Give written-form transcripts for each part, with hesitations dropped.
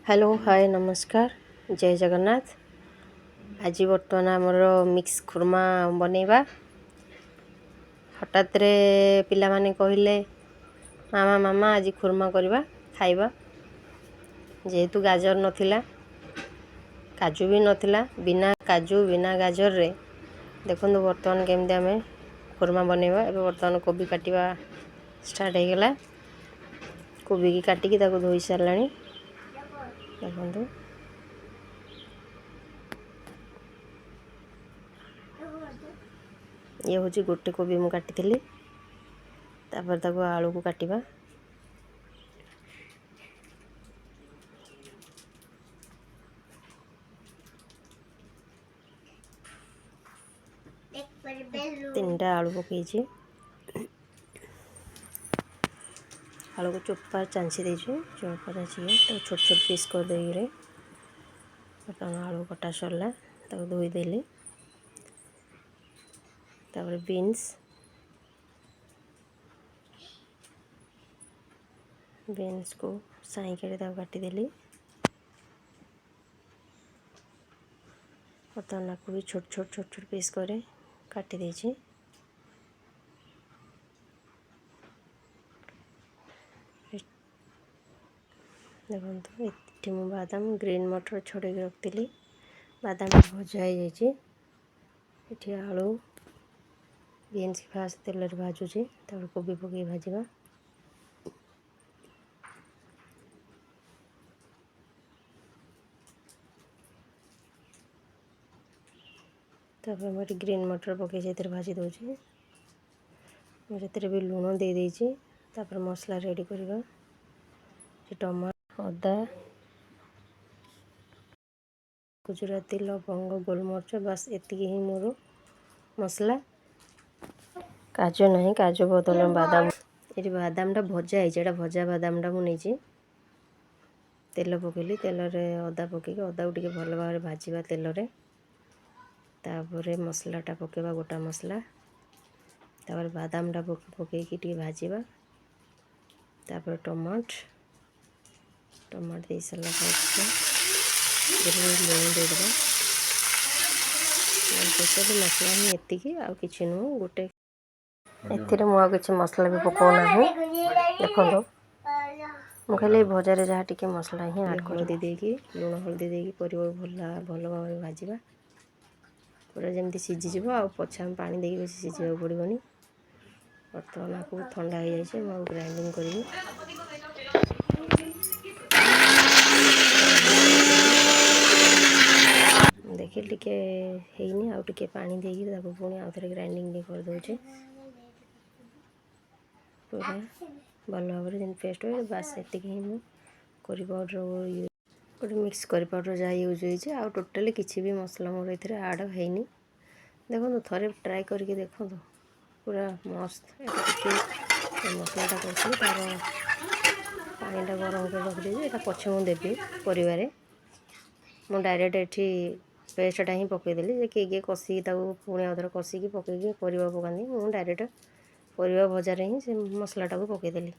Hello hi नमस्कार जय जगन्नाथ। आज बर्तमान आमर मिक्स खुरमा बनैबा। हठात रे पिला माने कहले मामा मामा आज खुरमा करवा खाइबा। जेहेतु गाजर नथिला काजू भी नथिला बिना काजू बिना गाजर रे देखो बर्तमान केमती आम खुरमा बनैबा। एबे बर्तमान कोबी काटिबा स्टार्ट हो गला। कोबी की काटिकी ताको धोई सारलानी देखो। ये हूँ गोटे कोबी मु काटी तापर ताको आलू को काटिबा। तीनटा आलू पकईछि। आलू को चोपा चांची देछु। चोपा चांची तो छोट छोट पीस कर देइरे आलू कटा सरला ताको धोई देली। तापर बीन्स को साइके काटी देली। बर्तमान को भी छोट छोट पीस करे काटी देछि। देखो ये मु बादाम ग्रीन मटर छड़े रखी। बादाम भजा हो आलू बीन्स फास्ट तेल भाजुची तापर कोबी पकई भाजवा। तापर मोर ग्रीन मटर पकई से भाजी दूसरी। भी लुण दे देछि। तापर मसला रेडी करवा। टमाटो अदा गुजराती लवंग गोलमरिच बस एति ही मोर मसला। काजू नहीं काजू बदल बादाम ये बादामटा भजा है भजा बादामटा मुझे तेल पकईली। तेल अदा पकईकी अदा को टे भल भाव भाजवा तेल रे। तापर मसलाटा पकेबा गोटा मसला। तापर बादामटा पकईकी टे भाजवा। तापर टमाट दे सारा लुण देदेबा। मसला ही एतिकी आ किछि नुह। गोटे एथिरे मु किछि मसला भी पकाउना देखो मु खाली भजार जहाँ टिके मसला ही ऐड कर देकी लुण हल्दी देकी परिवा भल भाव भाजवा। पूरा जमी सीझीज आ पछे आम पानी देकी बेस सीझा पड़ोनी। बर्तमान आपको ठंडा हो जाए मैं ग्राइंडिंग करी। देखिए टिके हैनी आउ टिके पानी देकी ताको पुणी आउ थे ग्राइंडिंग कर दोचे। पूरा भल भाव में पेस्ट हो बास एति ही मु करी पाउडर गोटे मिक्स करी पाउडर जहाँ यूज होइए। आ टोटाली किसी भी मसला मोर ए आड हैनी। देखो थरे ट्राए करके देखो पूरा मस्त मसलाटा कर तार पानीटा गरम कर रखी यहाँ पछे मुझे देवी परिवार मु डायरेक्ट एठी पेस्टा ही पकईदेली। किए कषिकी पुणी आउे कषिकी पकईकी परिवा पकाती मुझे डायरेक्ट परिवा भजार ही से मसलाटा को पकईदेली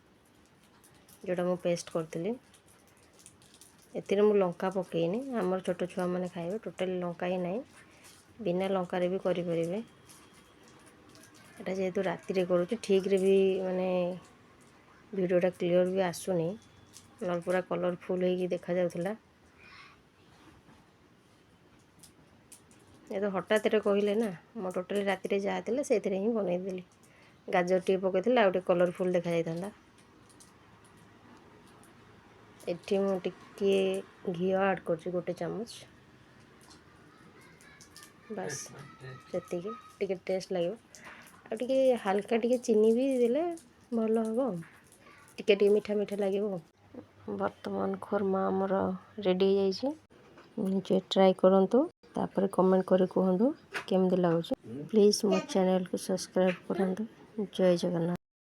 जोटा मु पेस्ट करी। एतिर मु लंका पकईनी आमर छोट छुआ मैंने खाइबे टोटाली लंका ही नहीं बिना लंकार भी करें। एटा जेहेतु राति करुँ ठीक रे भी माने वीडियोटा क्लियर भी आसुनी न पूरा कलरफुल होगी देखा जाउथला। ये तो हठात कहले ना मो टोटाली राति जहाँ थे से ही बनईदेली। गाजर टे पकई आ कलरफुल देखा जाता। एठी मु टिके घी ऐड कर गोटे चामच बस से टेस्ट लगे। आगे हाल्का टिके चीनी भी देले भल हम टिके मीठा मीठा लगे। बर्तमान खुरमा आमर रेडी हो जाइए। निजे ट्राए करंतु तापर कमेंट कर कहतु केमती लगुच। प्लीज़ मो चैनल को सब्सक्राइब करंतु। जय जगन्नाथ।